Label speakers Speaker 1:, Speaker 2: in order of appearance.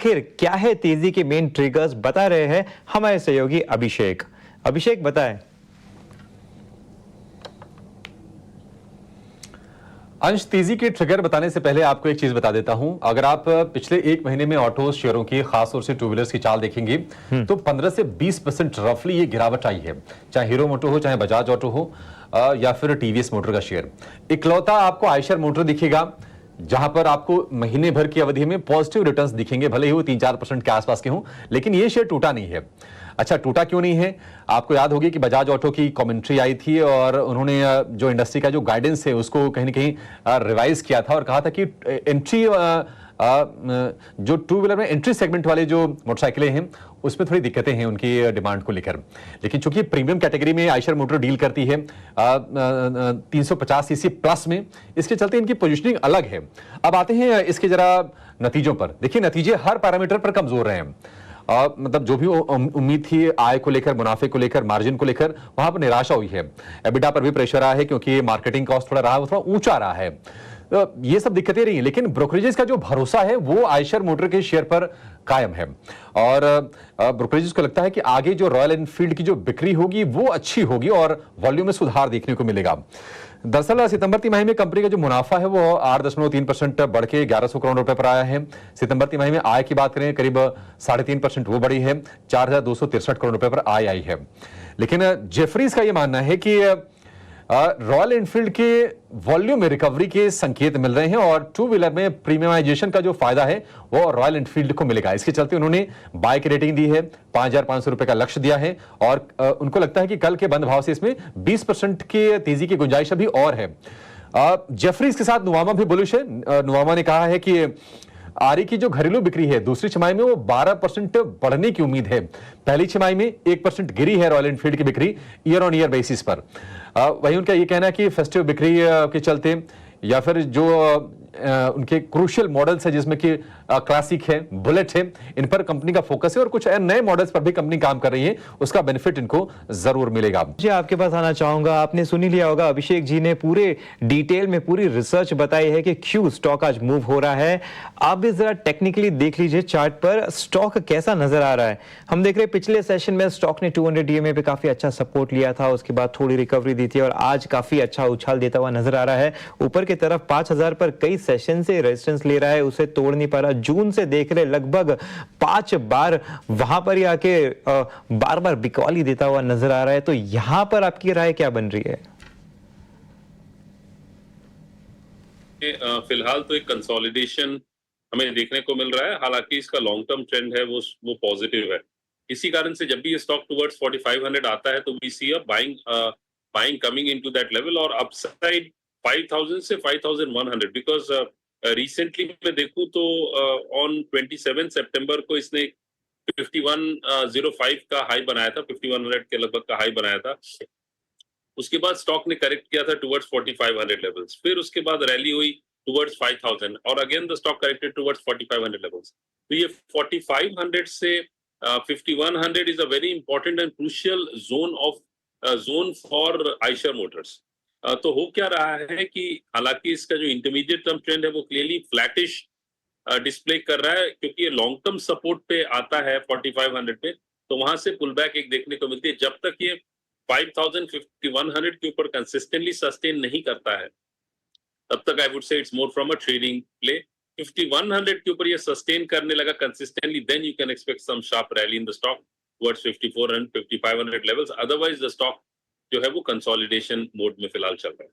Speaker 1: आखिर क्या है तेजी के मेन ट्रिगर्स, बता रहे हैं हमारे सहयोगी अभिषेक। अभिषेक बताएं।
Speaker 2: अंश, तेजी के ट्रिगर बताने से पहले आपको एक चीज बता देता हूं। अगर आप पिछले एक महीने में ऑटो शेयरों की, खासतौर से टू व्हीलर्स की चाल देखेंगे तो 15 से 20% रफली ये गिरावट आई है। चाहे हीरो मोटो हो, चाहे बजाज ऑटो हो, या फिर टीवीएस मोटर का शेयर। इकलौता आपको आयशर मोटर दिखेगा जहां पर आपको महीने भर की अवधि में पॉजिटिव रिटर्न्स दिखेंगे, भले ही वो 3-4% के आसपास के हों, लेकिन ये शेयर टूटा नहीं है। अच्छा, टूटा क्यों नहीं है? आपको याद होगी कि बजाज ऑटो की कमेंट्री आई थी और उन्होंने जो इंडस्ट्री का जो गाइडेंस है उसको कहीं ना कहीं रिवाइज किया था और कहा था कि एंट्री जो टू व्हीलर में एंट्री सेगमेंट वाले जो मोटरसाइकिलें हैं उसमें थोड़ी दिक्कतें हैं उनकी डिमांड को लेकर। लेकिन चूंकि प्रीमियम कैटेगरी में आयशर मोटर डील करती है 350 सीसी प्लस में, इसके चलते इनकी पोजीशनिंग अलग है। अब आते हैं इसके जरा नतीजों पर। देखिए, नतीजे हर पैरामीटर पर कमजोर रहे हैं। मतलब जो भी उम्मीद थी आय को लेकर, मुनाफे को लेकर, मार्जिन को लेकर, वहां पर निराशा हुई है। एबिटा पर भी प्रेशर रहा है क्योंकि मार्केटिंग कॉस्ट थोड़ा रहा है, वो थोड़ा ऊंचा रहा है। ये सब दिक्कतें रही, लेकिन ब्रोकरेजेस का जो भरोसा है वो आयशर मोटर के शेयर पर कायम है। और ब्रोकरेजेस को लगता है कि आगे जो रॉयल एनफील्ड की जो बिक्री होगी वो अच्छी होगी और वॉल्यूम में सुधार देखने को मिलेगा। दरअसल सितंबर तिमाही में कंपनी का जो मुनाफा है वो 8.3% बढ़ के 1100 करोड़ रुपए पर आया है। सितंबर तिमाही में आय की बात करें, करीब 3.5% वो बढ़ी है, 4,263 करोड़ रुपए पर आय आई है। लेकिन जेफरीज का ये मानना है कि रॉयल एनफील्ड के वॉल्यूम में रिकवरी के संकेत मिल रहे हैं और टू व्हीलर में प्रीमियमाइजेशन का जो फायदा है वो रॉयल एनफील्ड को मिलेगा। इसके चलते उन्होंने बाय की रेटिंग दी है, 5,500 रुपए का लक्ष्य दिया है और उनको लगता है कि कल के बंद भाव से इसमें 20% की तेजी की गुंजाइश अभी और है। जेफरीज के साथ नुवामा भी बुलिश है। नुवामा ने कहा है कि आरी की जो घरेलू बिक्री है दूसरी छमाही में वो 12% बढ़ने की उम्मीद है। पहली छमाही में 1% गिरी है रॉयल एनफील्ड की बिक्री ईयर ऑन ईयर बेसिस पर। वहीं उनका ये कहना है कि फेस्टिव बिक्री के चलते या फिर जो उनके क्रूशियल मॉडल्स है जिसमें कि क्लासिक है, बुलेट है, इन पर कंपनी का फोकस है और कुछ नए मॉडल्स पर भी कंपनी काम कर रही है, उसका बेनिफिट इनको जरूर मिलेगा।
Speaker 1: जी, आपके पास आना चाहूंगा। आपने सुन ही लिया होगा, अभिषेक जी ने पूरे डिटेल में पूरी रिसर्च बताई है कि क्यों स्टॉक आज मूव हो रहा है। आप भी जरा टेक्निकली देख लीजिए चार्ट पर स्टॉक कैसा नजर आ रहा है। हम देख रहे हैं पिछले सेशन में स्टॉक ने 200 EMA पे काफी अच्छा सपोर्ट लिया था, उसके बाद थोड़ी रिकवरी दी थी और आज काफी अच्छा उछाल देता हुआ नजर आ रहा है। ऊपर की तरफ 5,000 पर कई सेशन से रेजिस्टेंस ले रहा है, उसे तोड़ नहीं पा रहा। जून से देख रहे लगभग 5 बार वहां पर ही आके बार बार बिकवाली देता हुआ नजर आ रहा है। तो यहां पर आपकी राय क्या बन रही है?
Speaker 3: फिलहाल तो एक कंसोलिडेशन हमें देखने को मिल रहा है, हालांकि इसका लॉन्ग टर्म ट्रेंड है वो पॉजिटिव है। इसी कारण से जब भी ये स्टॉक टुवर्ड्स 4500 आता है तो we see a buying coming into that level और अपसाइड 5000 से 5100, बिकॉज रिसेंटली मैं देखूं तो ऑन 27 सितंबर को इसने 5105 का हाई बनाया था, 5100 के लगभग का हाई बनाया था। उसके बाद स्टॉक ने करेक्ट किया था टुवर्ड्स 4500 लेवल्स, फिर उसके बाद रैली हुई टुवर्ड्स 5000 और again the stock corrected towards 4500 levels. तो ये 4500 से 5100 is a very important and crucial zone for Eicher Motors. तो हो क्या रहा है कि हालांकि इसका जो इंटरमीडिएट टर्म ट्रेंड है वो क्लियरली फ्लैटिश डिस्प्ले कर रहा है, क्योंकि ये लॉन्ग टर्म सपोर्ट पे आता है 4500 पे, तो वहां से पुल बैक एक देखने को मिलती है। जब तक ये 5000 5100 के ऊपर कंसिस्टेंटली सस्टेन नहीं करता है तब तक I would say it's more from a trading play. 5100 के ऊपर ये सस्टेन करने लगा consistently, then you can expect some sharp rally in the stock towards 5400 5500 levels. Otherwise the stock जो है वो कंसोलिडेशन मोड में फिलहाल चल रहा है।